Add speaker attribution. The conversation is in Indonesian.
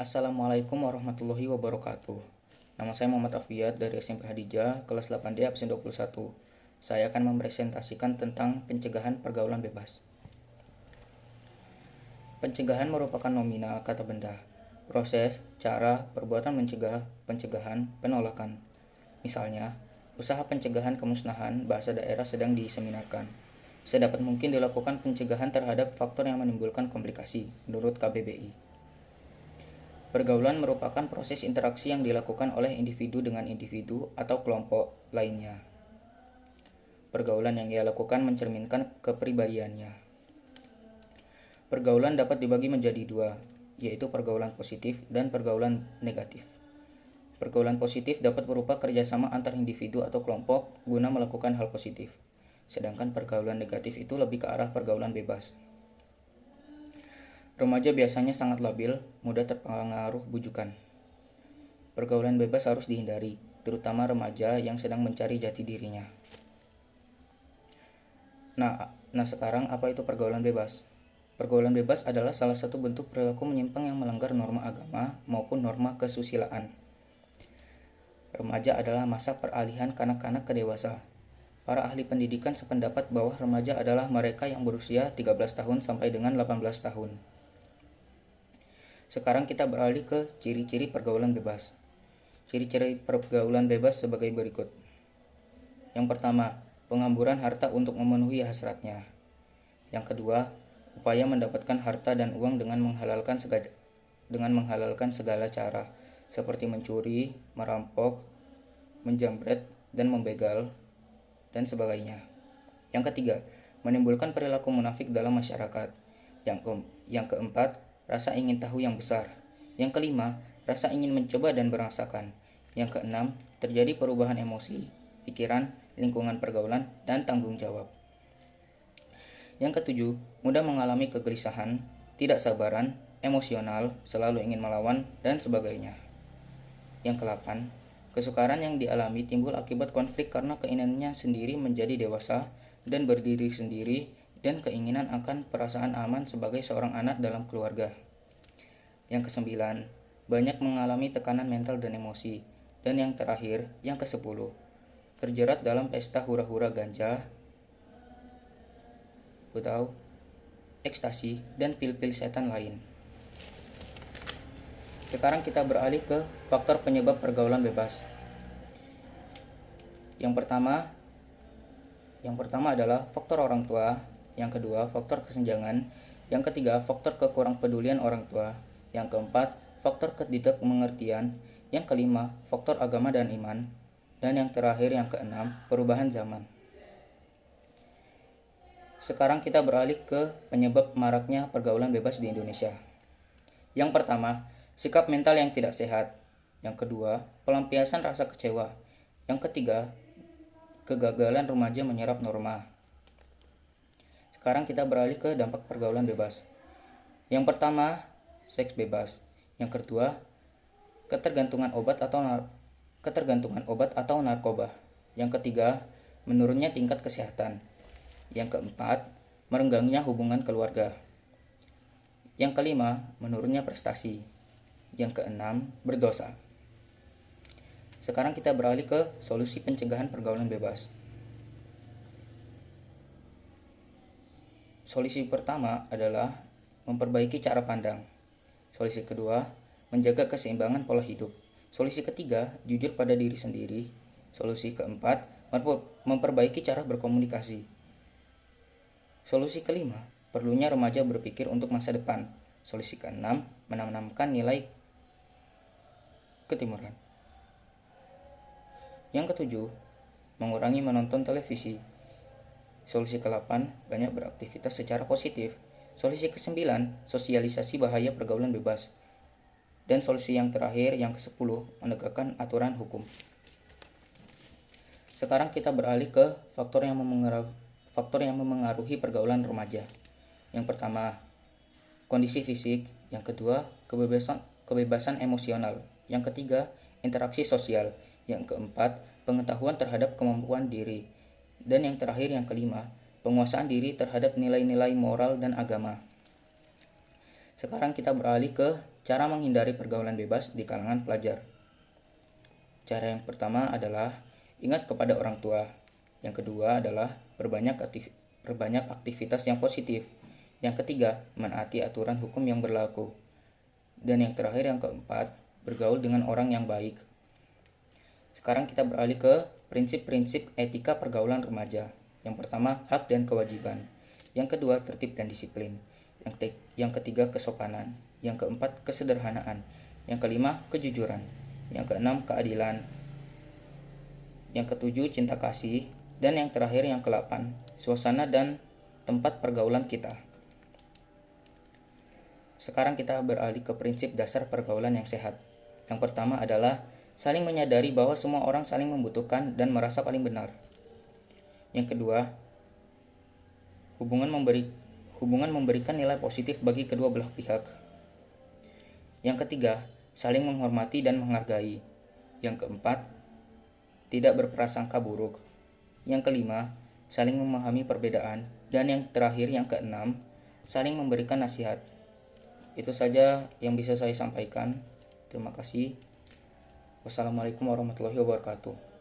Speaker 1: Assalamualaikum warahmatullahi wabarakatuh. Nama saya Muhammad Afiat dari SMP Hadijah, kelas 8D absen 21. Saya akan mempresentasikan tentang pencegahan pergaulan bebas. Pencegahan merupakan nominal kata benda, proses, cara, perbuatan mencegah, pencegahan, penolakan. Misalnya, usaha pencegahan kemusnahan bahasa daerah sedang diseminarkan. Sedapat mungkin dilakukan pencegahan terhadap faktor yang menimbulkan komplikasi, menurut KBBI. Pergaulan merupakan proses interaksi yang dilakukan oleh individu dengan individu atau kelompok lainnya. Pergaulan yang ia lakukan mencerminkan kepribadiannya. Pergaulan dapat dibagi menjadi dua, yaitu pergaulan positif dan pergaulan negatif. Pergaulan positif dapat berupa kerjasama antar individu atau kelompok guna melakukan hal positif, sedangkan pergaulan negatif itu lebih ke arah pergaulan bebas. Remaja biasanya sangat labil, mudah terpengaruh bujukan. Pergaulan bebas harus dihindari, terutama remaja yang sedang mencari jati dirinya. Nah sekarang apa itu pergaulan bebas? Pergaulan bebas adalah salah satu bentuk perilaku menyimpang yang melanggar norma agama maupun norma kesusilaan. Remaja adalah masa peralihan kanak-kanak ke dewasa. Para ahli pendidikan sependapat bahwa remaja adalah mereka yang berusia 13 tahun sampai dengan 18 tahun. Sekarang kita beralih ke ciri-ciri pergaulan bebas. Ciri-ciri pergaulan bebas sebagai berikut. Yang pertama, penghamburan harta untuk memenuhi hasratnya. Yang kedua, upaya mendapatkan harta dan uang dengan menghalalkan segala cara, seperti mencuri, merampok, menjamret, dan membegal, dan sebagainya. Yang ketiga, menimbulkan perilaku munafik dalam masyarakat. Yang keempat, rasa ingin tahu yang besar. Yang kelima, rasa ingin mencoba dan merasakan. Yang keenam, terjadi perubahan emosi, pikiran, lingkungan pergaulan, dan tanggung jawab. Yang ketujuh, mudah mengalami kegelisahan, tidak sabaran, emosional, selalu ingin melawan, dan sebagainya. Yang kedelapan, kesukaran yang dialami timbul akibat konflik karena keinginannya sendiri menjadi dewasa dan berdiri sendiri, dan keinginan akan perasaan aman sebagai seorang anak dalam keluarga. Yang kesembilan, banyak mengalami tekanan mental dan emosi. Dan yang terakhir, yang ke-10, terjerat dalam pesta hura-hura ganja, atau ekstasi, dan pil-pil setan lain. Sekarang kita beralih ke faktor penyebab pergaulan bebas. Yang pertama adalah faktor orang tua. Yang kedua, faktor kesenjangan. Yang ketiga, faktor kekurang pedulian orang tua. Yang keempat, faktor ketidakmengertian. Yang kelima, faktor agama dan iman. Dan yang terakhir, yang keenam, perubahan zaman. Sekarang kita beralih ke penyebab maraknya pergaulan bebas di Indonesia. Yang pertama, sikap mental yang tidak sehat. Yang kedua, pelampiasan rasa kecewa. Yang ketiga, kegagalan remaja menyerap norma. Sekarang kita beralih ke dampak pergaulan bebas. Yang pertama, seks bebas. Yang kedua, ketergantungan obat atau narkoba. Yang ketiga, menurunnya tingkat kesehatan. Yang keempat, merenggangnya hubungan keluarga. Yang kelima, menurunnya prestasi. Yang keenam, berdosa. Sekarang kita beralih ke solusi pencegahan pergaulan bebas. Solusi pertama adalah memperbaiki cara pandang. Solusi kedua, menjaga keseimbangan pola hidup. Solusi ketiga, jujur pada diri sendiri. Solusi keempat, memperbaiki cara berkomunikasi. Solusi kelima, perlunya remaja berpikir untuk masa depan. Solusi keenam, menanamkan nilai ketimuran. Yang ketujuh, mengurangi menonton televisi. Solusi ke-8, banyak beraktivitas secara positif. Solusi ke-9, sosialisasi bahaya pergaulan bebas. Dan solusi yang terakhir, yang ke-10, menegakkan aturan hukum. Sekarang kita beralih ke faktor yang memengaruhi pergaulan remaja. Yang pertama, kondisi fisik. Yang kedua, kebebasan emosional. Yang ketiga, interaksi sosial. Yang keempat, pengetahuan terhadap kemampuan diri. Dan yang terakhir, yang kelima, penguasaan diri terhadap nilai-nilai moral dan agama. Sekarang kita beralih ke cara menghindari pergaulan bebas di kalangan pelajar. Cara yang pertama adalah ingat kepada orang tua. Yang kedua adalah perbanyak aktivitas yang positif. Yang ketiga, menaati aturan hukum yang berlaku. Dan yang terakhir, yang keempat, bergaul dengan orang yang baik. Sekarang kita beralih ke prinsip-prinsip etika pergaulan remaja. Yang pertama, hak dan kewajiban. Yang kedua, tertib dan disiplin. Yang ketiga, kesopanan. Yang keempat, kesederhanaan. Yang kelima, kejujuran. Yang keenam, keadilan. Yang ketujuh, cinta kasih. Dan yang terakhir, yang ke-8, suasana dan tempat pergaulan kita. Sekarang kita beralih ke prinsip dasar pergaulan yang sehat. Yang pertama adalah saling menyadari bahwa semua orang saling membutuhkan dan merasa paling benar. Yang kedua, hubungan memberikan nilai positif bagi kedua belah pihak. Yang ketiga, saling menghormati dan menghargai. Yang keempat, tidak berprasangka buruk. Yang kelima, saling memahami perbedaan. Dan yang terakhir, yang keenam, saling memberikan nasihat. Itu saja yang bisa saya sampaikan. Terima kasih. Wassalamualaikum warahmatullahi wabarakatuh.